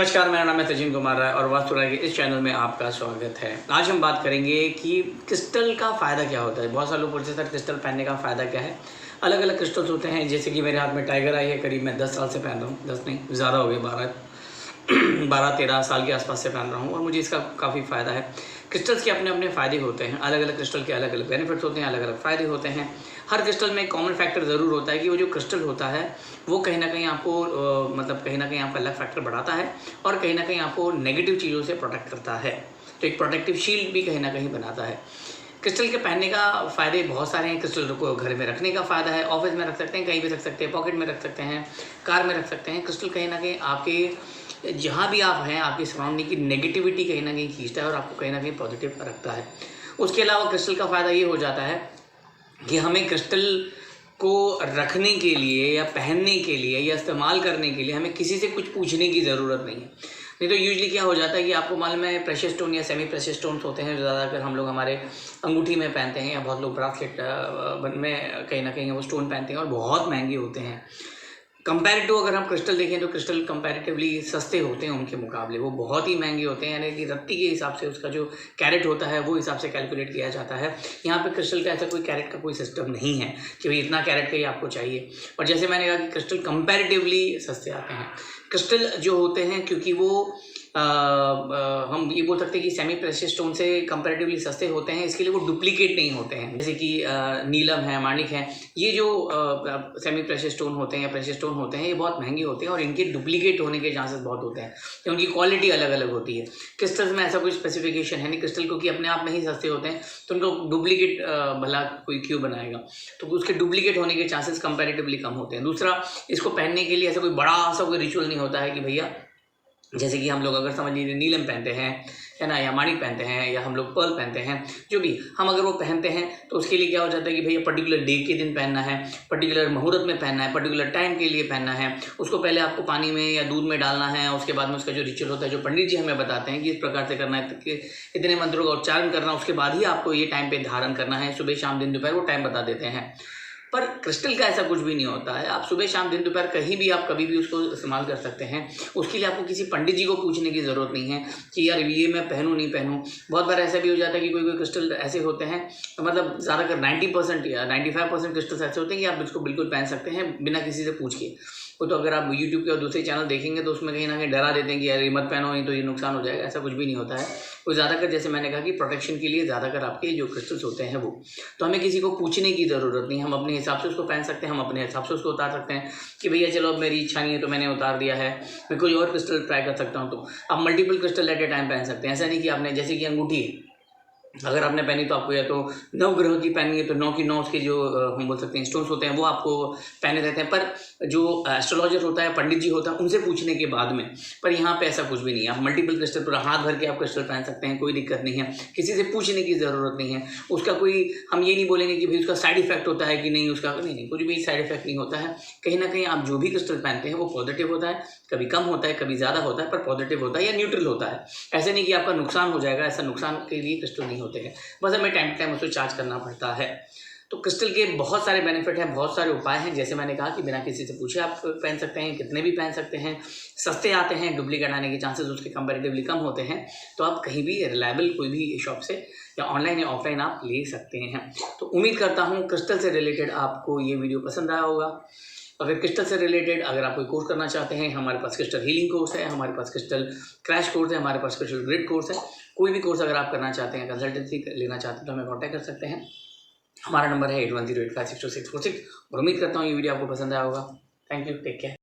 नमस्कार, मेरा नाम है तजिन कुमार राय और वास्तु राय के इस चैनल में आपका स्वागत है। आज हम बात करेंगे कि क्रिस्टल का फ़ायदा क्या होता है। बहुत सारे लोग पूछते हैं सर क्रिस्टल पहनने का फ़ायदा क्या है। अलग अलग क्रिस्टल्स होते हैं, जैसे कि मेरे हाथ में टाइगर आई है, करीब मैं 10 साल से पहन रहा हूँ। 10 नहीं, ज़्यादा हो गए, 12-13 साल के आसपास से पहन रहा हूँ और मुझे इसका काफ़ी फ़ायदा है। क्रिस्टल्स के अपने अपने फ़ायदे होते हैं, अलग अलग क्रिस्टल के अलग अलग बेनिफिट्स होते हैं, अलग अलग फ़ायदे होते हैं। हर क्रिस्टल में एक कॉमन फैक्टर ज़रूर होता है कि वो जो क्रिस्टल होता है वो कहीं ना कहीं आपको मतलब कहीं ना कहीं आपका लक फैक्टर बढ़ाता है और कहीं ना कहीं आपको नेगेटिव चीज़ों से प्रोटेक्ट करता है। तो एक प्रोटेक्टिव शील्ड भी कहीं ना कहीं बनाता है। क्रिस्टल के पहनने का फ़ायदे बहुत सारे हैं। क्रिस्टल को घर में रखने का फ़ायदा है, ऑफिस में रख सकते हैं, कहीं भी रख सकते हैं, पॉकेट में रख सकते हैं, कार में रख सकते हैं। क्रिस्टल कहीं ना कहीं आपके जहाँ भी आप हैं, आपकी सराउंडिंग की नेगेटिविटी कहीं ना कहीं खींचता है और आपको कहीं ना कहीं पॉजिटिव रखता है। उसके अलावा क्रिस्टल का फ़ायदा ये हो जाता है कि हमें क्रिस्टल को रखने के लिए या पहनने के लिए या इस्तेमाल करने के लिए हमें किसी से कुछ पूछने की ज़रूरत नहीं है। नहीं तो यूजुअली क्या हो जाता है कि आपको मालूम है प्रेशियस स्टोन या सेमी प्रेशियस स्टोन्स होते हैं, ज़्यादातर हम लोग हमारे अंगूठी में पहनते हैं या बहुत लोग ब्रासलेट में कहीं ना कहीं वो स्टोन पहनते हैं और बहुत महंगे होते हैं। कंपैरेटिव अगर हम क्रिस्टल देखें तो क्रिस्टल कंपैरेटिवली सस्ते होते हैं उनके मुकाबले, वो बहुत ही महंगे होते हैं। यानी कि रत्ती के हिसाब से उसका जो कैरेट होता है वो हिसाब से कैलकुलेट किया जाता है। यहाँ पे क्रिस्टल का ऐसा कोई कैरेट का कोई सिस्टम नहीं है कि भाई इतना कैरेट का ही आपको चाहिए। और जैसे मैंने कहा कि क्रिस्टल कंपैरेटिवली सस्ते आते हैं। क्रिस्टल जो होते हैं क्योंकि वो हम ये बोल सकते हैं कि सेमी प्रेशियस स्टोन से कंपैरेटिवली सस्ते होते हैं, इसके लिए वो डुप्लीकेट नहीं होते हैं। जैसे कि नीलम है, माणिक है, ये जो सेमी प्रेशियस स्टोन होते हैं या प्रेशियस स्टोन होते हैं, ये बहुत महंगे होते हैं और इनके डुप्लीकेट होने के चांसेस बहुत होते हैं कि उनकी क्वालिटी अलग अलग होती है। क्रिस्टल्स में ऐसा कोई स्पेसिफिकेशन है नहीं। क्रिस्टल क्योंकि अपने आप में ही सस्ते होते हैं तो उनको डुप्लीकेट भला कोई क्यों बनाएगा, तो उसके डुप्लीकेट होने के चांसेस कंपैरेटिवली कम होते हैं। दूसरा, इसको पहनने के लिए ऐसा कोई बड़ा सा कोई रिचुअल नहीं होता है कि भैया जैसे कि हम लोग अगर समझ लीजिए नीलम पहनते हैं, है ना, या माणिक पहनते हैं, या हम लोग पर्ल पहनते हैं, जो भी हम अगर वो पहनते हैं तो उसके लिए क्या हो जाता है कि भैया पर्टिकुलर डे के दिन पहनना है, पर्टिकुलर मुहूर्त में पहनना है, पर्टिकुलर टाइम के लिए पहनना है। उसको पहले आपको पानी में या दूध में डालना है, उसके बाद में उसका जो रिचुअल होता है, जो पंडित जी हमें बताते हैं कि इस प्रकार से करना है, कि इतने मंत्रों का उच्चारण करना, उसके बाद ही आपको ये टाइम पे धारण करना है, सुबह शाम दिन दोपहर, वो टाइम बता देते हैं। पर क्रिस्टल का ऐसा कुछ भी नहीं होता है। आप सुबह शाम दिन दोपहर कहीं भी आप कभी भी उसको इस्तेमाल कर सकते हैं। उसके लिए आपको किसी पंडित जी को पूछने की ज़रूरत नहीं है कि यार ये मैं पहनूँ नहीं पहनूँ। बहुत बार ऐसा भी हो जाता है कि कोई कोई क्रिस्टल ऐसे होते हैं, मतलब ज़्यादातर 90% या 95% क्रिस्टल्स ऐसे होते हैं कि आप इसको बिल्कुल पहन सकते हैं बिना किसी से पूछ के। वो तो अगर आप यूट्यूब के और दूसरे चैनल देखेंगे तो उसमें कहीं ना कहीं डरा देते हैं कि यार ये मत पहनो, नहीं तो ये नुकसान हो जाएगा। ऐसा कुछ भी नहीं होता है। वो ज़्यादातर जैसे मैंने कहा कि प्रोटेक्शन के लिए ज़्यादातर आपके जो क्रिस्टल्स होते हैं वो, तो हमें किसी को पूछने की ज़रूरत नहीं। हम अपने हिसाब से उसको पहन सकते हैं, हम अपने हिसाब से उसको उतार सकते हैं कि भैया चलो अब मेरी इच्छा नहीं है तो मैंने उतार दिया है, मैं कोई और क्रिस्टल ट्राई कर सकता हूँ। तो आप multiple crystal at a time पहन सकते हैं। ऐसा नहीं कि आपने जैसे कि अंगूठी अगर आपने पहनी तो आपको या तो 9 ग्रह की पहनी है तो 9 की 9 उसके जो हम बोल सकते हैं स्टोन्स होते हैं वो आपको पहने रहते हैं। पर जो एस्ट्रोलॉजर होता है, पंडित जी होता है, उनसे पूछने के बाद में। पर यहाँ पे ऐसा कुछ भी नहीं है। आप मल्टीपल क्रिस्टल पूरा हाथ भर के आप क्रिस्टल पहन सकते हैं, कोई दिक्कत नहीं है। किसी से पूछने की ज़रूरत नहीं है। उसका कोई हम ये नहीं बोलेंगे कि भाई उसका साइड इफेक्ट होता है कि नहीं, उसका नहीं, कुछ भी साइड इफेक्ट नहीं होता है। कहीं ना कहीं आप जो भी क्रिस्टल पहनते हैं वो पॉजिटिव होता है, कभी कम होता है, कभी ज़्यादा होता है, पर पॉजिटिव होता है या न्यूट्रल होता है। ऐसे नहीं कि आपका नुकसान हो जाएगा, ऐसा नुकसान के लिए क्रिस्टल नहीं होते हैं। बस हमें टाइम टू टाइम उसको चार्ज करना पड़ता है। तो क्रिस्टल के बहुत सारे बेनिफिट हैं, बहुत सारे उपाय हैं। जैसे मैंने कहा कि बिना किसी से पूछे आप पहन सकते हैं, कितने भी पहन सकते हैं, सस्ते आते हैं, डुप्लीकेट आने के चांसेस उसके कंपैरेटिवली कम होते हैं। तो आप कहीं भी रिलायबल कोई भी शॉप से या ऑनलाइन या ऑफलाइन आप ले सकते हैं। तो उम्मीद करता हूँ क्रिस्टल से रिलेटेड आपको ये वीडियो पसंद आया होगा। अगर क्रिस्टल से रिलेटेड अगर आप कोई कोर्स करना चाहते हैं, हमारे पास क्रिस्टल हीलिंग कोर्स है, हमारे पास क्रिस्टल क्रैश कोर्स है, हमारे पास क्रिस्टल ग्रिड कोर्स है। कोई भी कोर्स अगर आप करना चाहते हैं, कंसल्टेंसी लेना चाहते हैं तो हमें कॉन्टैक्ट कर सकते हैं। हमारा नंबर है 8108562646 और उम्मीद करता हूँ ये वीडियो आपको पसंद आया होगा। Thank you, take care.